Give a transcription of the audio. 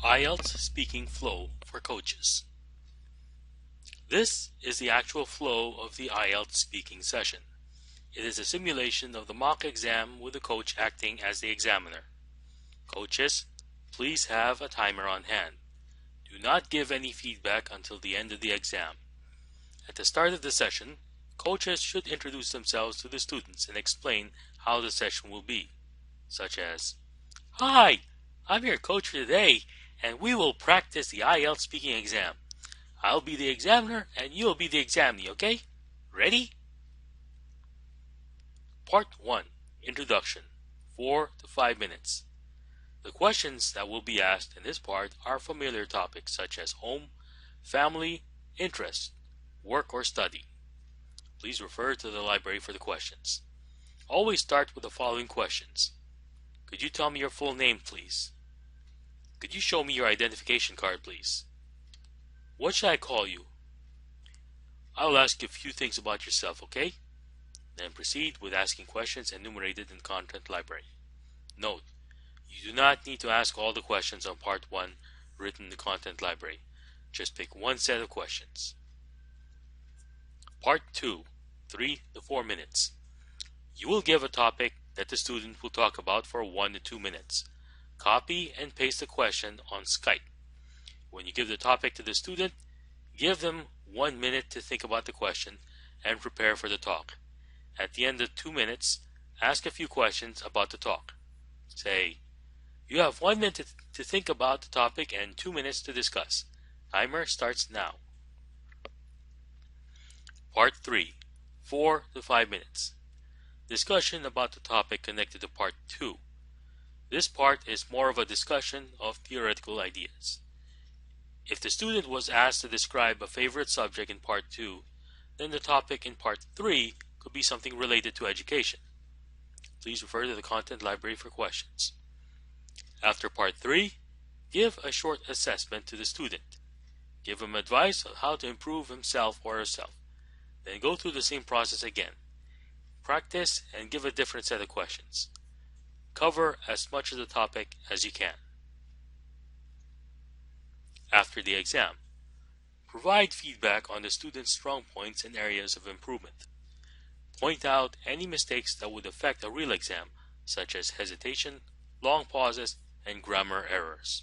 IELTS speaking flow for coaches. This is the actual flow of the IELTS speaking session. It is a simulation of the mock exam with the coach acting as the examiner. Coaches, please have a timer on hand. Do not give any feedback until the end of the exam. At the start of the session, coaches should introduce themselves to the students and explain how the session will be, such as, "Hi, I'm your coach for today, and we will practice the IELTS speaking exam. I'll be the examiner and you'll be the examinee, okay? Ready?" Part 1. Introduction. 4 to 5 minutes. The questions that will be asked in this part are familiar topics such as home, family, interest, work or study. Please refer to the library for the questions. Always start with the following questions. Could you tell me your full name, please? Could you show me your identification card, please? What should I call you? I will ask you a few things about yourself, okay? Then proceed with asking questions enumerated in the content library. Note, you do not need to ask all the questions on Part 1 written in the content library. Just pick one set of questions. Part 2, 3 to 4 minutes. You will give a topic that the student will talk about for 1 to 2 minutes. Copy and paste the question on Skype. When you give the topic to the student, give them 1 minute to think about the question and prepare for the talk. At the end of 2 minutes, ask a few questions about the talk. Say, "You have 1 minute to think about the topic and 2 minutes to discuss. Timer starts now." Part 3, 4 to 5 minutes. Discussion about the topic connected to Part 2. This part is more of a discussion of theoretical ideas. If the student was asked to describe a favorite subject in Part 2, then the topic in Part 3 could be something related to education. Please refer to the content library for questions. After Part 3, give a short assessment to the student. Give him advice on how to improve himself or herself. Then go through the same process again. Practice and give a different set of questions. Cover as much of the topic as you can. After the exam, provide feedback on the student's strong points and areas of improvement. Point out any mistakes that would affect a real exam, such as hesitation, long pauses, and grammar errors.